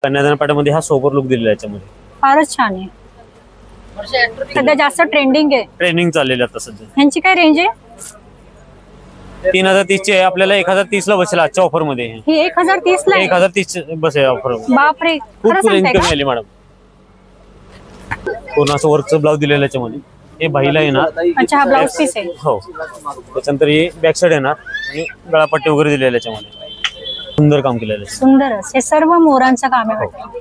कन्यादान पाट्यामध्ये हा sober look दिलेला आहे याच्यामध्ये. फारच छान आहे. सध्या जास्त ट्रेंडिंग आहे. ट्रेनिंग चाललेलं आता सध्या. यांची काय रेंज आहे? 3030 ची आहे. आपल्याला 1030 ला बसेल आजच्या ऑफर मध्ये. ही 1030 ला 1030 बसेल ऑफर. बापरे, खूप रेंज कमी आली मॅडम. पूर्ण असं वर्कचं ब्लाउज दिलेलं याच्यामध्ये. हे बाईला येणार. अच्छा, हा ब्लाउज पीस आहे. हो. त्याच्यानंतर हे बॅक साइड येणार आणि गळापट्टी वगैरे दिलेलं याच्यामध्ये. सुंदर काम केलेलं आहे. सुंदरच. हे सर्व मोरांचं काम आहे वाटतं.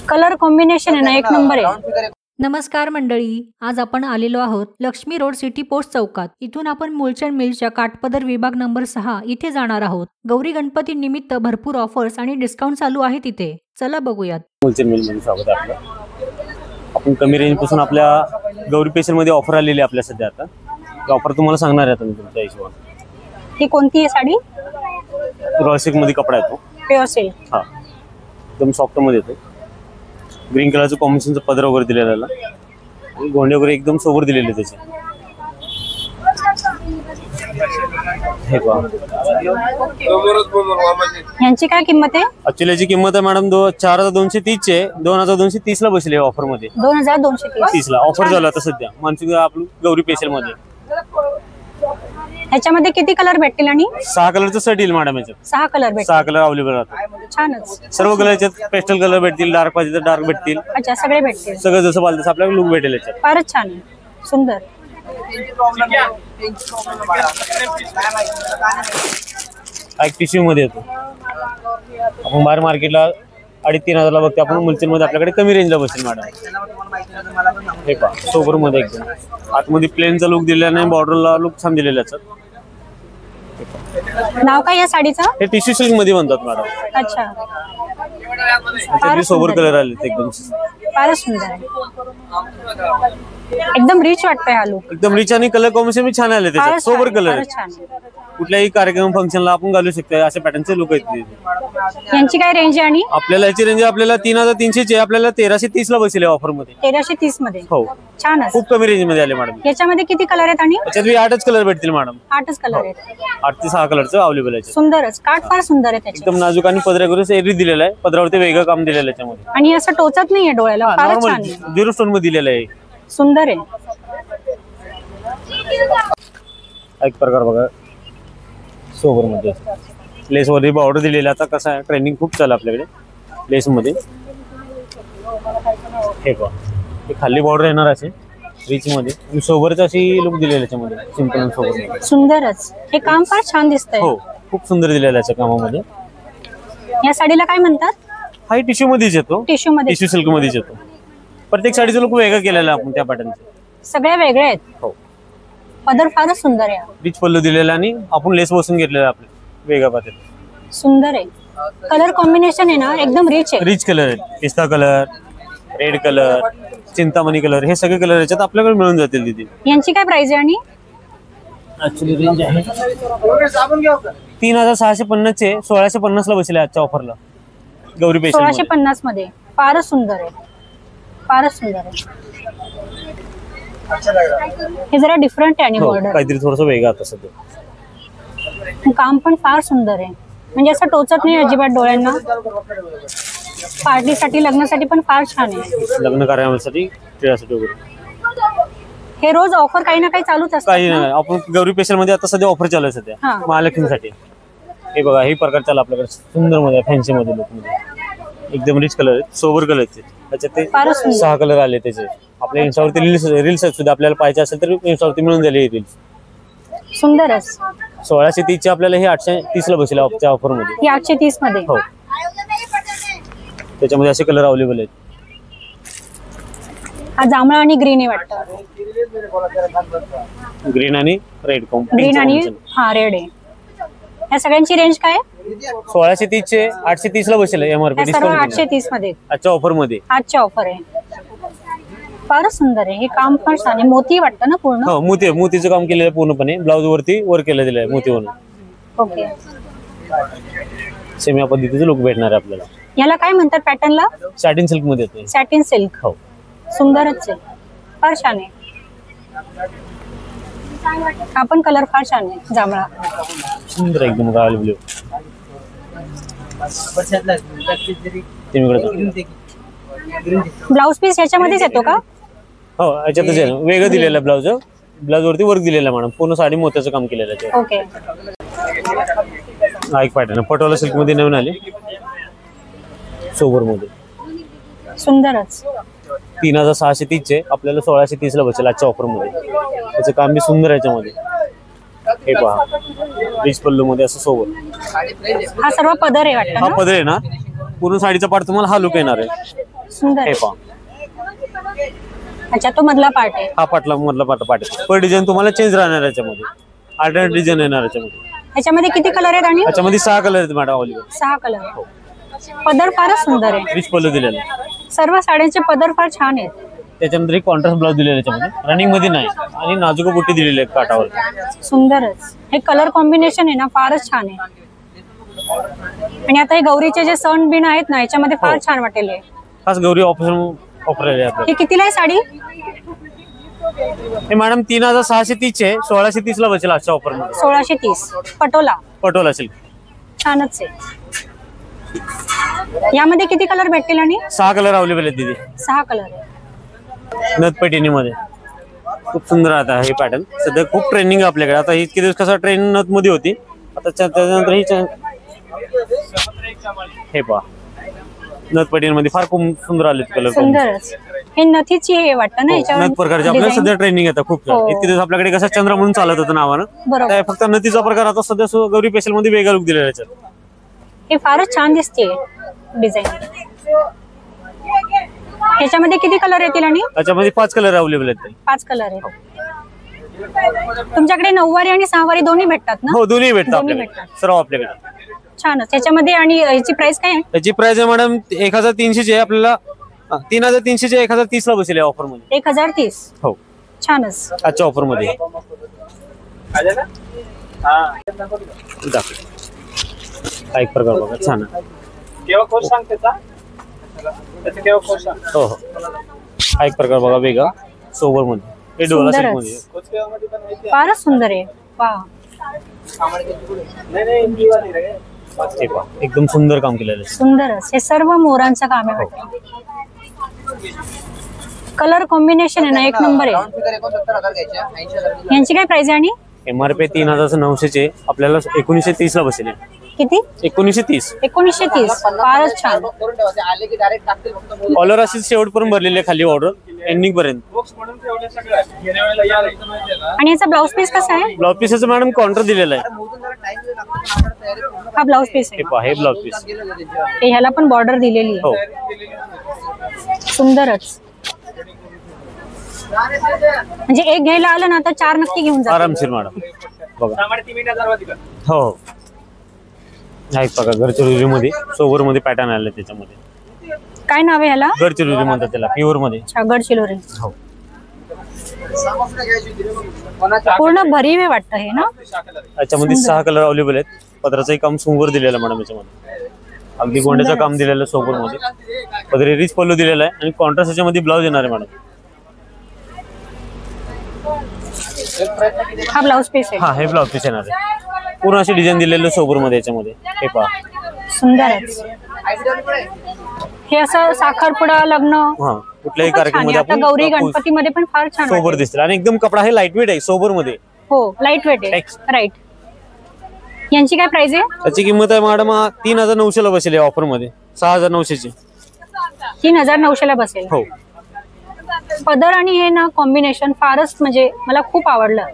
कलर कॉम्बिनेशन आहे ना, एक नंबर आहे. नमस्कार मंडळी, आज आपण आलेलो आहोत लक्ष्मी रोड सिटी पोस्ट चौकात. इथून आपण मुलचंद मिलच्या काठपदर विभाग नंबर 6 इथे जाणार आहोत. गौरी गणपती निमित्त भरपूर ऑफर्स आणि डिस्काउंट चालू आहे तिथे. चला बघूयात. मुलचंद मिल मध्ये स्वागत आहे आपलं. आपण कमी रेंज पासून आपल्या गौरी पेशल मध्ये ऑफर आलेली आपल्या सध्या. आता ऑफर तुम्हाला सांगणार आहे तुमच्या हिशोबाने. ही कोणती आहे साडी? रॉयल सिल्क मध्ये कपडा येतो. Pure silk. हा, एकदम सॉफ्ट मध्ये येतो. ग्रीन कलरचं कॉम्बिनेशनचं पदर वगैरे दिलेला आणि गोंडे वगैरे एकदम सोबर दिलेले त्याचे. हे पहा, यांची काय किंमत आहे? ऍक्च्युअली याची किंमत आहे मॅडम 4230 ची आहे. 2230 ला बसली ऑफर मध्ये. 2230 ला ऑफर झाला आता सध्या मानसिक आपलं गौरी पेशल मध्ये. ह्याच्यामध्ये किती कलर भेटतील? आणि 6 कलरचं सेट येईल मॅडम याच्यात. 6 कलर भेटतील. 6 कलर अवेलेबल राहतात. छानच. सर्व कलर याच्यात पेस्टल कलर भेटतील, डार्क पाहिजे तर डार्क भेटतील. अच्छा, सगळे भेटतील. सगळं जसं पाहिजे तसं आपल्याला लुक भेटेल याच्यात. फारच छान आहे. सुंदर. एक टिश्यू मध्ये येतो. आपण बाहेर मार्केटला 2500 ला बघते, आपण मुलचंद मध्ये आपल्याकडे कमी रेंजला बसेल मॅडम. हे पहा, सोबर मध्ये एकदम आतमध्ये प्लेनचा लुक दिलेला नाही, बॉर्डरला लुक छान दिलेला आहे. नाव काय या साडीचं? हे टिश्यू सिल्क मध्ये बनतात मॅडम. अच्छा, सोबर कलर आले एकदम. फारच सुंदर आहे. एकदम रिच वाटतंय हा लुक. एकदम रिच आणि कलर कॉम्बिनेशन छान आले त्याच्यात. सोबर कलर कुठल्याही कार्यक्रम फंक्शनला आपण घालू शकतो. अशा पॅटर्नचे लुक आहेत. यांची काय रेंज आहे? आणि आपल्याला याची रेंज आपल्याला 3300 ची. आपल्याला 1330 ला बसले ऑफर मध्ये. 1330 मध्ये. हो, छान. खूप कमी रेंज मध्ये आले मॅडम. याच्यामध्ये किती कलर आहेत? आणि याच्यात 8च कलर भेटतील मॅडम. 8च कलर आहेत. 8 ते 6 कलरचं अवेलेबल आहे. सुंदरच. काठ फार सुंदर आहे त्याची. एकदम नाजूक आणि पदरावरती एरी दिलेला आहे. पदरावरती वेगळं काम दिलेलं आहे त्याच्यामध्ये. आणि असं टोचत नाहीये डोळ्याला. फारच छान आहे. 0 स्टोन मध्ये दिलेलं आहे. सुंदर आहे. एक प्रकार बघा, सोबर मध्ये लेस वरती बॉर्डर दिलेला. आता कसं आहे, ट्रेंडिंग खूप चालू आपल्याकडे लेस मध्ये. हे पहा, हे खाली बॉर्डर येणार असे रिच मध्ये. सोबरच अशी लुक दिलेली याच्यामध्ये. सिंपल आणि सोबर. सुंदरच. हे काम फार छान दिसतंय. हो, खूप सुंदर दिलेलं आहे कामामध्ये. या साडीला काय म्हणतात? हा टिश्यू मध्येच येतो. टिश्यू सिल्क मध्येच येतो. प्रत्येक साडीचं लुक वेगळं केलेलं आपण त्या पॅटर्नचं. सगळे वेगळे आहेत. हो, पदर फारच सुंदर आहे. रिच पल्लू दिलेला आणि आपण लेस बसून घेतलेला आपलं वेगळ्या पद्धतीने. सुंदर आहे. कलर कॉम्बिनेशन आहे ना, एकदम रिच आहे. रिच कलर आहे. पिस्ता colour, red colour, Chintamani colour, हे सगळे कलर याच्यात आपल्याकडे मिळून जातील तिथे. यांची काय प्राइस आहे? आणि ऍक्च्युअली रेंज आहे 3650 चे. 1650 ला बसले आजच्या ऑफरला गौरी पेशल. 1650 मध्ये. फारच सुंदर आहे. फारच सुंदर आहे. हे जरा डिफरंट आहे. आणि बॉर्डर काहीतरी थोडंसं वेगळं आता सध्या. काम पण फार सुंदर आहे. म्हणजे असं टोचत नाही अजिबात डोळ्यांना. पार्टीसाठी, लग्नासाठी पण फार छान आहे. लग्न कार्यासाठी, टिळासाठी वगैरे. हे रोज ऑफर काही ना काही चालूच असतं. काही नाही, आपण गौरी पेशल मध्ये आता सध्या ऑफर चालू आहे सध्या महालक्ष्मीसाठी. हे बघा, हे प्रकार चालू आपल्याकडे सुंदर मध्ये, फॅन्सी मध्ये लुक मध्ये. एकदम रिच कलर आहेत, सोबर कलर आहेत. त्याच्यात ते 6 कलर आले त्याचे. आपल्या इंस्टावरती रील्स सुद्धा आपल्याला पाहिजे असेल तर इंस्टावरती मिळून झाले येतील. सुंदरच. 1630 चे आपल्याला हे 830 ला बसले ऑफर मध्ये. 830 मध्ये. हो, त्याच्यामध्ये असे कलर अवेलेबल आहेत. हा जांभळा आणि ग्रीन आहे वाटतं. ग्रीन आणि रेड. ग्रीन आणि रेड आहे. या सगळ्यांची रेंज काय? 1630 चे 830 ला बसले एमआरपी डिस्काउंट. 830 मध्ये आजच्या ऑफर मध्ये. आजच्या ऑफर आहे. फारच सुंदर आहे. हे काम पण छान आहे. मोती वाटतं ना पूर्ण? हो, मोतीचं काम केलेलं पूर्णपणे. ब्लाउज वरती वर्क केलं दिलंय मोतीवरून. ओके. सेम या पद्धतीचं लुक भेटणार आहे आपल्याला. याला काय म्हणतात पॅटर्नला? सॅटिन सिल्क मध्ये येते. Satin silk. हो, सुंदरच आहे. फार छान आहे. हा पण कलर फार छान आहे, जांभळा. सुंदर एकदम रॉयल ब्लू. ब्लाउज पीस याच्यामध्येच येतो का? हो याच्यातच आहे, वेगळं दिलेलं ब्लाउज. ब्लाउज वरती वर्क दिलेला मॅडम, पूर्ण साडी मोत्याचं काम केलेलं आहे. ओके. हा एक पॅटर्न पटोला सिल्क मध्ये नवीन आले, सोबर मध्ये. सुंदरच. 3630 चे आपल्याला 1630 ला बसेल आजच्या ऑफर मध्ये. त्याचं काम बी सुंदर आहे याच्यामध्ये. हे पहा रिच पल्लू मध्ये असं सोबर. हा सर्व पदर आहे वाटतं हा ना? पदर आहे ना, पूर्ण साडीचा पार्ट तुम्हाला हा लुक येणार आहे. सुंदर. हे पहा. अच्छा तो मधला पार्ट आहे. हा पाटला मधला पार्ट आहे. पर डिझाईन तुम्हाला चेंज राहणार याच्यामध्ये, अल्टरनेट डिझाईन येणार याच्यामध्ये. याच्यामध्ये किती कलर आहेत आणि? याच्यामध्ये 6 कलर आहेत मॅडम अवेलेबल. 6 कलर. पदर फारच सुंदर आहे. रिच पल्लू दिलेला आहे. सर्व साड्यांचे पदर फार छान आहेत. त्याच्यानंतर कॉन्ट्रास्ट ब्लाउज दिलेला याच्यामध्ये, रनिंग मध्ये नाही, आणि नाजूक बुट्टी दिलेली आहे काठावर. सुंदरच. हे कलर कॉम्बिनेशन आहे ना फारच छान आहे. आणि आता हे गौरीचे जे सण बिन आहेत ना याच्यामध्ये फार छान वाटेल. खास गौरी ऑफर आहे आपल्याला. हे कितीला आहे साडी? हे मॅडम 3630 चे 1630 ला बसेल आजच्या ऑफर मध्ये. 1630 पटोला. पटोला सिल्क. छानच आहे. यामध्ये किती कलर भेटतील आणि? 6 कलर अवेलेबल आहेत दीदी. 6 कलर आहे. नथ पैठणी मध्ये खूप सुंदर आता हे पॅटर्न सध्या खूप ट्रेंडिंग आहे आपल्याकडे. आता इतके दिवस कसा ट्रेंड नथ मध्ये होती, आता त्याच्यानंतर ही हे पहा नथ पैठणी मध्ये फार खूप सुंदर आले कलर. सुंदरच. हे नथीची हे वाटतं ना याच्यावर? नथ प्रकारचे आपल्याला सध्या ट्रेंडिंग येतात खूप. इतके दिवस आपल्याकडे कसं चंद्र म्हणून चालत होतं नावानं, बरोबर. फक्त नथीचा प्रकार आता सध्या गौरी स्पेशल मध्ये वेगळा लुक दिलेला आहे. हे फारच छान दिसते डिझाईन. ह्याच्यामध्ये किती कलर येतील आणि? त्याच्यामध्ये 5 कलर अवेलेबल आहेत. 5 कलर आहेत. तुमच्याकडे 9वारी आणि 6वारी दोन्ही भेटतात ना? हो दोन्ही भेटतात आपल्याकडे, सर्व आपल्याकडे. छानच. त्याच्यामध्ये आणि याची प्राइस काय आहे? त्याची प्राइस आहे मॅडम 1330 ची. आपल्याला 3300 चे 1030 ला बसले ऑफर मध्ये. 1030. हो छानच. आजच्या ऑफर मध्ये. एक प्रकार बघा छान. हो हो हा एक प्रकार बघा वेगळा सोबर मध्ये. हे डोला सिल्क मध्ये फारच सुंदर आहे. वाह. एकदम सुंदर काम केलेलं आहे. सुंदरच. हे सर्व मोरांचं काम आहे वाटतं. कलर कॉम्बिनेशन आहे ना एक नंबर आहे. यांची काय प्राइस आहे आणि? MRP 3900 चे आपल्याला 1930 ला बसले. किती? 1930. 1930. फारच छान. ऑर्डर अशी शेवटपर्यंत भरलेली आहे, खाली ऑर्डर एंडिंग पर्यंत. आणि याचा ब्लाउज पीस कसा आहे? ब्लाउज पीस मॅडम कॉन्ट्रा दिलेला आहे. हा ब्लाउज पीस आहे. हे ब्लाउज पीस. ह्याला पण बॉर्डर दिलेली हो. आहे. सुंदरच. म्हणजे एक घ्यायला आलं ना तर 4 नक्की घेऊन जा. आरामशीर मॅडम बघा. हो हो हा एक प्रकार गडचिरोली मध्ये सोबर मध्ये पॅटर्न आले. त्याच्यामध्ये काय नाव आहे ह्याला? गडचिरोली म्हणतात त्याला, प्युअर मध्ये. गडचिरोली. हो पूर्ण भरीव आहे वाटतं हे ना? याच्यामध्ये 6 कलर अवेलेबल आहेत. पदराचंही काम सुंदर दिलेलं मॅडम याच्यामध्ये. अगदी गोंड्याचं काम दिलेलं सोबर मध्ये. पदरी रिच पल्लू दिलेला आहे आणि कॉन्ट्रास्ट याच्यामध्ये ब्लाउज येणार आहे मॅडम. हा ब्लाउज पीस आहे. हा हे ब्लाउज पीस येणार आहे. पूर्ण अशी डिझाईन दिलेलं सोबर मध्ये याच्यामध्ये. हे पहा सुंदरच. हे असं साखरपुडा लग्न कुठल्याही कार्यक्रमामध्ये आता गौरी गणपती मध्ये पण फार छान सोबर दिसतील. आणि एकदम कपडा हे लाईट वेट आहे सोबर मध्ये. हो लाईट वेट आहे. राईट. यांची काय प्राइस आहे? त्याची किंमत आहे मॅडम 3900 ला बसेल ऑफर मध्ये. 6900 ची. 3900 ला बसेल. हो. पदर आणि हे ना कॉम्बिनेशन फारच म्हणजे मला खूप आवडलं.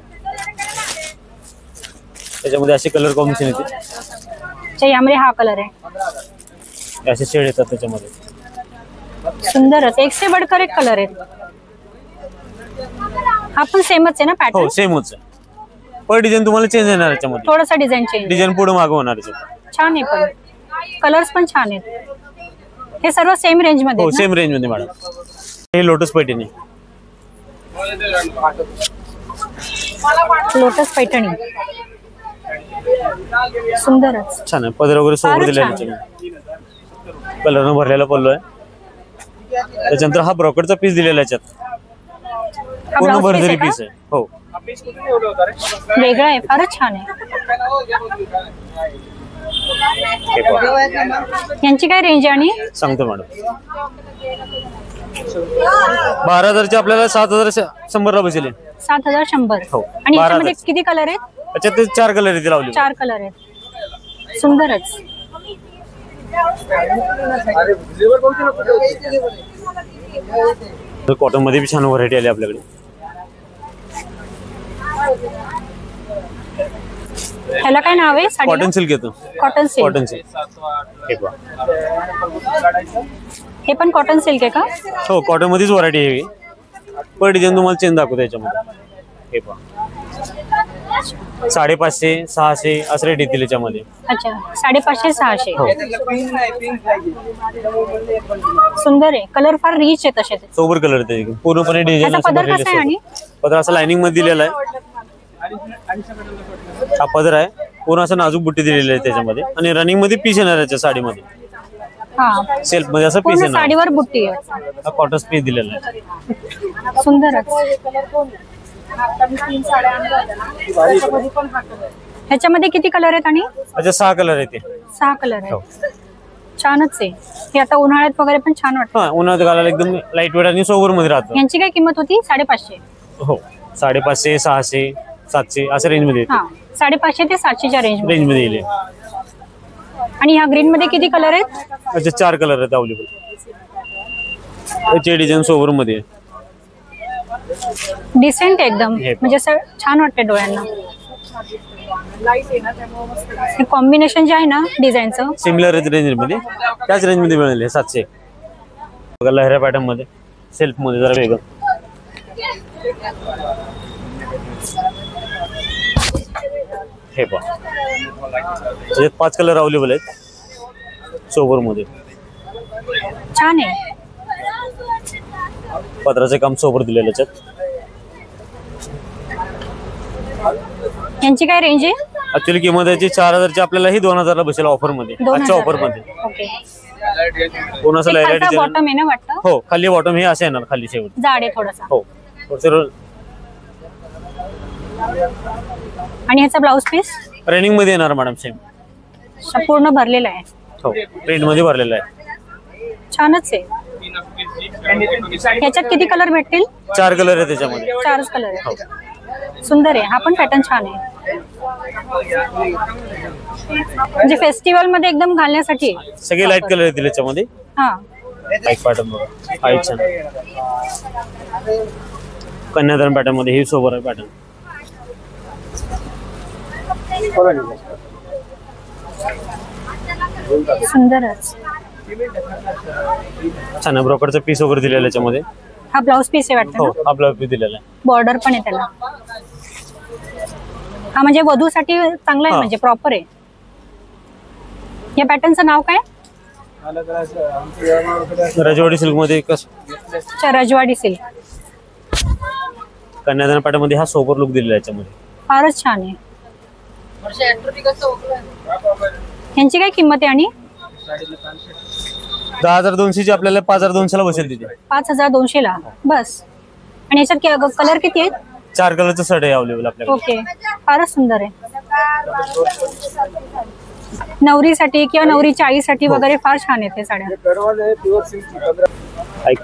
त्याच्यामध्ये असे कलर कॉम्बिनेशन येते. यामध्ये हा कलर आहे. असे शेड येतात त्याच्यामध्ये. सुंदरच. एक से बढ़कर एक कलर आहे. हा पण सेमच आहे ना पॅटर्न? हो सेमच आहे. पर डिझाईन तुम्हाला चेंज येणार याच्यामध्ये. थोडासा डिझाईन चेंज. डिझाईन पुढे मागे होणार. छान आहे पण कलर्स पण छान आहेत. हे सर्व सेम रेंज मध्ये. हो सेम रेंज मध्ये मॅडम. हे लोटस पैठणी. लोटस पैठणी सुंदरच. छान आहे. पदर वगैरे सोबत दिलेला आहे. कलर न भरलेला पल्लू आहे. त्याच्यानंतर हा ब्रॉकेटचा पीस दिलेला आहे. याच्यात पूर्ण भरलेली पीस आहे. हो वेगळा आहे. फारच छान आहे. हे पहा. यांची काय रेंज आहे आणि सांगतो मॅडम. 12,000चे आपल्याला 7,100 ला बसेल. 7,100. हो. आणि याच्यामध्ये किती कलर आहेत? त्याच्यात 4 कलर इथे लावले. 4 कलर आहेत. सुंदरच. कॉटन मध्ये बी छान व्हरायटी आली आपल्याकडे. ह्याला काय नाव आहे? कॉटन सिल्क येतो. Cotton silk. Cotton silk. हे पहा. हे पण कॉटन सिल्क आहे का? हो, कॉटन मध्येच व्हरायटी आहे. पर डिझाईन तुम्हाला चेंज दाखवतो याच्यामध्ये. हे पहा. 550, 600 असं रेट येतील याच्यामध्ये. अच्छा, 550, 600. हो. सुंदर आहे. कलर फार रिच आहे तसे. सोबर कलर आहे त्याचे. पूर्णपणे डिझाईन असं पदर कसा आहे आणि पदर असं लाइनिंग मध्ये दिलेला आहे. हा पदर आहे. पूर्ण असं नाजूक बुट्टी दिलेली आहे त्याच्यामध्ये. आणि रनिंग मध्ये पीस येणार याच्या साडीमध्ये. हा, सेल्फ मध्ये असं पीस पूर्ण येणार. साडीवर बुट्टी आहे. हा कॉटन पीस दिलेला आहे. सुंदरच. ह्याच्यामध्ये किती कलर आहेत आणि अच्छा, 6 कलर आहेत. 6 कलर आहेत. छानच आहे. हे आता उन्हाळ्यात वगैरे पण छान वाटतं. हा, उन्हाळ्यात घालायला एकदम लाईट वेट आणि सोबर मध्ये राहतं. यांची काय किंमत होती? 550. हो, 550, 600, 700 असं रेंज मध्ये. हा, 550 ते 700च्या रेंज मध्ये येईल. आणि ह्या ग्रीन मध्ये किती कलर आहेत? अच्छा, 4 कलर आहेत अवेलेबल. याचे डिझाईन सोबर मध्ये. डिसेंट एकदम, म्हणजे असं छान वाटते डोळ्यांना. हे कॉम्बिनेशन जे आहे ना डिझाईनचं सिमिलर रेंज मध्ये, त्याच रेंज मध्ये मिळेल. 700. बघा, लहऱ्या पॅटर्न मध्ये, सेल्फ मध्ये जरा वेगळं. हे पहा. त्याच्यात 5 कलर अवेलेबल आहेत सोबर मध्ये. छान आहे. पत्राचे काम सोबर दिलेलं त्याच्यात. यांची काय रेंज आहे? ऍक्च्युअली किंमत याची 4,000ची आपल्याला ही 2,000 ला बसेल ऑफर मध्ये. आजच्या ऑफर मध्ये. ओके. पूर्ण असं लहऱ्या डिझाईन. बॉटम आहे ना वाटतं? हो, खाली बॉटम हे असे येणार. खाली शेवट जाड आहे थोडासा. हो. आणि ह्याचा ब्लाउज पीस रनिंग मध्ये येणार मॅडम. सेम पूर्ण भरलेला आहे. हो, प्रिंट मध्ये भरलेला आहे. छानच आहे. ह्याच्यात किती कलर भेटतील? 4 कलर आहे त्याच्यामध्ये. 4 कलर आहे. सुंदर आहे. हा पण पॅटर्न छान आहे. म्हणजे फेस्टिवल मध्ये एकदम घालण्यासाठी सगळे लाईट कलर येतील याच्यामध्ये. हा, लाईट पॅटर्न बघा. आहे छान. कन्यादान पॅटर्न मध्ये ही सोबर आहे पॅटर्न. सुंदरच. छान ब्रोकरचा पीस वगैरे दिलेला याच्यामध्ये. हा ब्लाउज पीस आहे वाटतं. हो, हा ब्लाउज पीस दिलेला आहे. बॉर्डर पण आहे त्याला. हा, म्हणजे वधूसाठी चांगला आहे. म्हणजे प्रॉपर आहे. या पॅटर्नचं नाव काय? रजवाडी सिल्क मध्ये. रजवाडी सिल्क. कन्यादान पॅटर्न मध्ये हा सोबर लुक दिलेला आहे याच्यामध्ये. फारच छान आहे. यांची काय किंमत आहे? आणि 10,200 ची आपल्याला 5,200 ला बसेल तिथे. 5,200 ला बस. आणि याच्यात कलर किती आहेत? 4 कलरचं शर्ट आहे अवेलेबल आपल्याकडे. ओके. फारच सुंदर आहे. नवरीसाठी किंवा नवरीच्या आईसाठी वगैरे फार छान येते साड्या.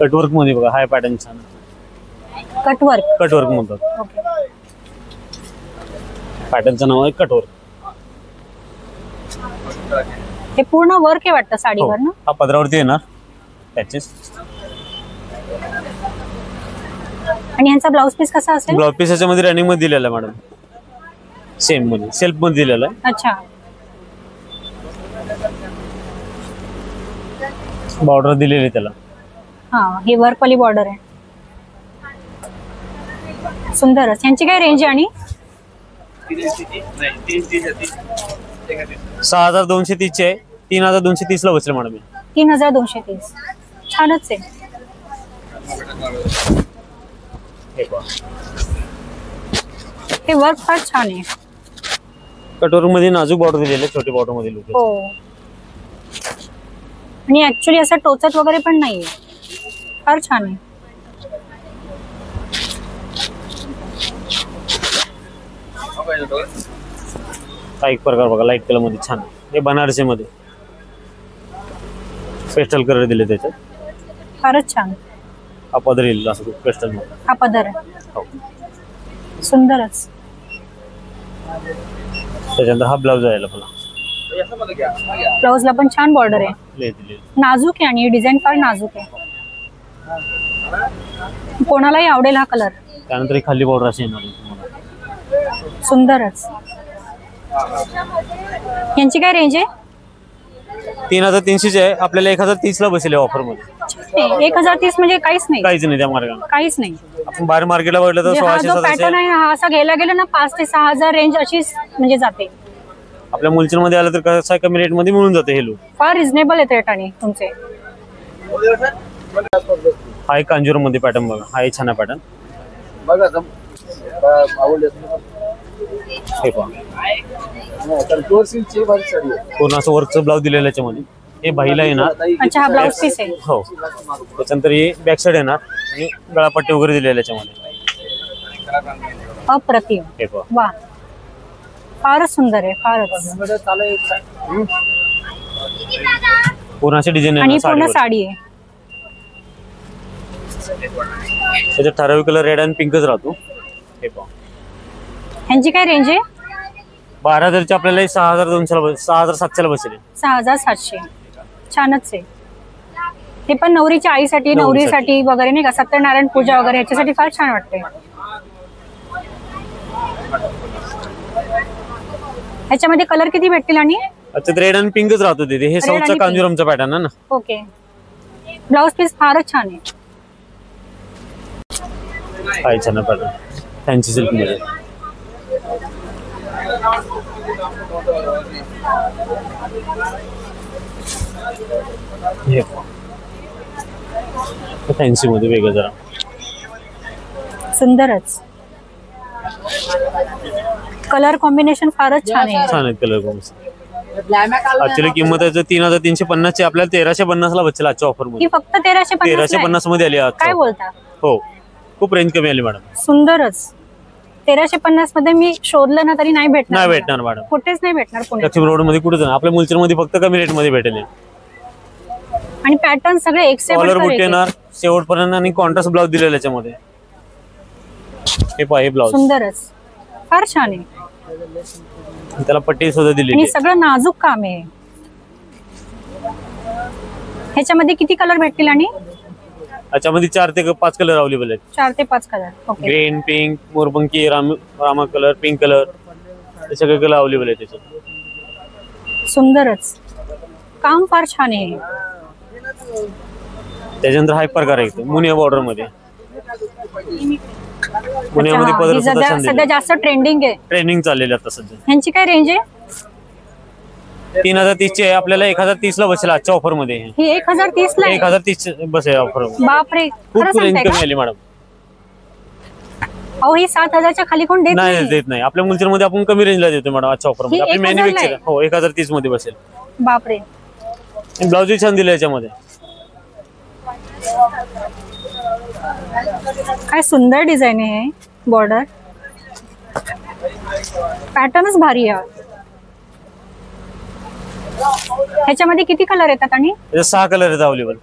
कटवर्क मध्ये बघा. हाय पॅटर्न छान. कटवर्क. कटवर्क म्हणतात. ओके. पॅटर्नचं नाव आहे कटवर्क. हे पूर्ण वर्क आहे वाटतं साडीवर ना? हा पदरावरती येणार पॅचेस. आणि यांचा ब्लाउज पीस कसा असेल? ब्लाउज पीस याच्यामध्ये रनिंग मध्ये दिलेला आहे मॅडम. सेम मध्ये, सेल्फ मध्ये दिलेला आहे. अच्छा. बॉर्डर दिलेली त्याला. हा, ही वर्क वाली बॉर्डर आहे. सुंदरच. यांची काय रेंज आहे? आणि 6,230 ची आहे. 3,230 ला बसेल मॅडम. 3,230. छानच आहे. हे वर्क फार छान आहे. कटोरी मध्ये नाजूक बॉर्डर दिलेले, छोटे बॉर्डर मध्ये लुक. हो. आणि ऍक्च्युली असं टोचत वगैरे पण नाहीये. फार छान आहे. हा एक प्रकार बघा, लाईट कलर मध्ये छान. हे बनारसी मध्ये पेस्टल कलर दिले त्याच्यात, फारच छान. हा पदर येईल असं पेस्टल मध्ये. हा पदर आहे. हो. सुंदरच. त्याच्यानंतर हा ब्लाउज आहे आपला. ब्लाउजला पण छान बॉर्डर आहे, नाजूक आहे आणि डिझाईन फार नाजूक आहे. कोणालाही आवडेल हा कलर. त्यानंतर खाली बॉर्डर अशी येणार तुम्हाला. सुंदरच. यांची काय रेंज आहे? 3300 आहे. आपल्याला 1030 ला बसेल ऑफर मध्ये. 1030 म्हणजे काहीच नाही. काहीच नाही त्या मार्गाने, काहीच नाही. आपण बाहेर मार्केटला बघितलं तर 1600 पॅटर्न आहे हा असा घ्यायला गेलं ना 5 ते 6000 रेंज अशी म्हणजे जाते. आपल्या मुलचंद मध्ये आलं तर कसं कमी रेट मध्ये मिळून जाते हे लुक. फार रिझनेबल आहेत रेट आणि तुमचे. हा एक कांजीवरम मध्ये पॅटर्न बघा, हा एक छान पॅटर्न बघा. हे पहा, पूर्ण असं वर्कचं ब्लाउज दिलेलं याच्यामध्ये. हे बाईला येणार. अच्छा, हा ब्लाउज पीस आहे. हो. त्याच्यानंतर हे बॅक साइड येणार आणि गळापट्टी वगैरे दिलेल्या याच्यामध्ये. अप्रतिम. हे पहा, वा, फारच सुंदर आहे. फारच. पूर्ण अशी डिझाईन आणि पूर्ण साडी आहे. त्याच्यात ठराविक कलर रेड आणि पिंकच राहतो. हे पहा, ह्यांची काय रेंज आहे? 12000 आपल्याला 6200 6700 ला बसेल. 6700. छानच आहे. हे पण नवरीच्या आईसाठी, नवरीसाठी वगैरे नाही का, सत्यनारायण पूजा वगैरे याच्यासाठी फार छान वाटते. ह्याच्यामध्ये कलर किती भेटतील? आणि अच्छा, रेड आणि पिंकच राहतो तिथे. हे साऊथचा कांजीवरमचा पॅटर्न आहे ना. ओके. ब्लाउज पीस फारच छान आहे. काय छान पॅटर्न फॅन्सी सिल्क मध्ये. फॅन्सी मध्ये वेगळं जरा. सुंदरच. कलर कॉम्बिनेशन फारच छान आहे. छान आहे कलर कॉम्बिनेशन. ऍक्च्युअली किंमत आहे 3350 ची, आपल्याला 1350 ला बसेल आजच्या ऑफर मध्ये. फक्त 1350 मध्ये आली आज. काय बोलता? हो, खूप रेंज कमी आली मॅडम. सुंदरच. 1350 मध्ये मी शोधलं ना तरी नाही भेटणार मॅडम. कुठेच नाही भेटणार पुण्यात. लक्ष्मी रोड मध्ये कुठेच नाही. आपल्या मुलचंद मध्ये फक्त कमी रेट मध्ये भेटेल. आणि पॅटर्न सगळे एक से कॉलर बुट्टी येणार शेवटपर्यंत आणि कॉन्ट्रास्ट ब्लाउज दिलेला याच्यामध्ये. हे पाहे ब्लाउज. सुंदरच. फार छान आहे. त्याला पट्टी सुद्धा दिली. आणि सगळं नाजूक काम आहे. ह्याच्यामध्ये किती कलर भेटतील? आणि याच्यामध्ये 4 ते 5 कलर अवेलेबल आहेत. 4 ते 5 कलर. ओके. ग्रीन, पिंक, मोरपंखी, रामा कलर, पिंक कलर, हे सगळे कलर अवेलेबल आहेत त्याच्यात. सुंदरच. काम फार छान आहे. त्याच्यानंतर हा एक प्रकार आहे मुनिया बॉर्डर मध्ये. मुनियामध्ये पदर सुद्धा छान सध्या जास्त ट्रेंडिंग चाललेलं आता सध्या. ह्यांची काय रेंज आहे? 3030 ची आहे. आपल्याला 1030 ला बसेल आजच्या ऑफर मध्ये. ही 1030 ला 1030 बसेल ऑफर. बापरे, खूप रेंज कमी आली मॅडम. अहो, ही 7000 च्या खाली कोण देत नाही. देत नाही. आपल्या मुलचंद मध्ये आपण कमी रेंजला देतो मॅडम आजच्या ऑफर मध्ये. आपली मॅन्युफॅक्चर. हो, 1030 मध्ये बसेल. बापरे. ब्लाउज छान दिलं याच्यामध्ये. काय सुंदर डिझाईन आहे. बॉर्डर पॅटर्नच भारी आहे. ह्याच्यामध्ये किती कलर येतात? आणि 6 कलर आहेत अवेलेबल.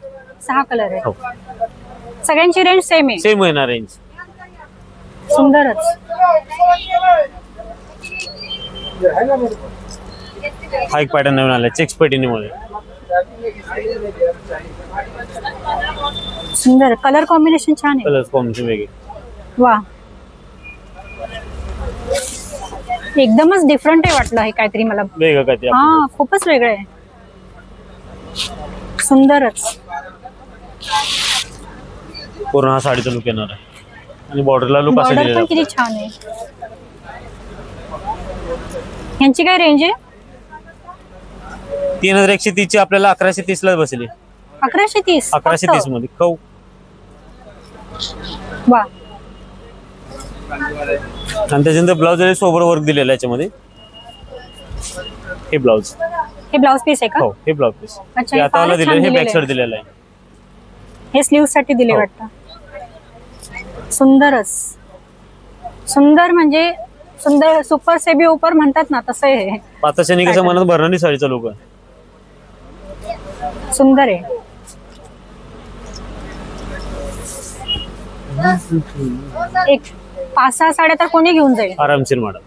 6 कलर आहेत. सगळ्यांची रेंज सेम आहे. सेम येणार रेंज. सुंदरच. हा एक पॅटर्न नवीन आलाय चेक्स पॅटर्नमध्ये. सुंदर. कलर कॉम्बिनेशन छान आहे. कलर कॉम्बिनेशन वेगळे. वा, एकदमच डिफरंट आहे वाटलं हे काहीतरी मला. वेगळं काहीतरी. हा, खूपच वेगळं आहे. सुंदरच. पूर्ण हा साडीचा लुक येणार आहे आणि बॉर्डरला लुक असेल. बॉर्डर पण किती छान आहे. यांची काय रेंज आहे? 3130 ची आपल्याला 1130 ला बसली. 1130. 1130 मध्ये कौ. वा. आणि त्याच्यानंतर ब्लाउज सोबर वर्क दिलेला याच्यामध्ये. हे ब्लाउज पीस आहे का? हो, हे ब्लाउज पीस. अच्छा, आता आला दिलेलं. हे बॅक साइड दिलेलं आहे. हे स्लीव्ह साठी दिले वाटतं. सुंदरच. सुंदर म्हणजे सुंदर सुपर सेबी ऊपर म्हणतात ना तसं आहे. आताच्या कसं मनात भरणारी साडीचा लोक आहे. सुंदर आहे. एक 5-6 साड्या तर कोणी घेऊन जाईल आरामशीर मॅडम.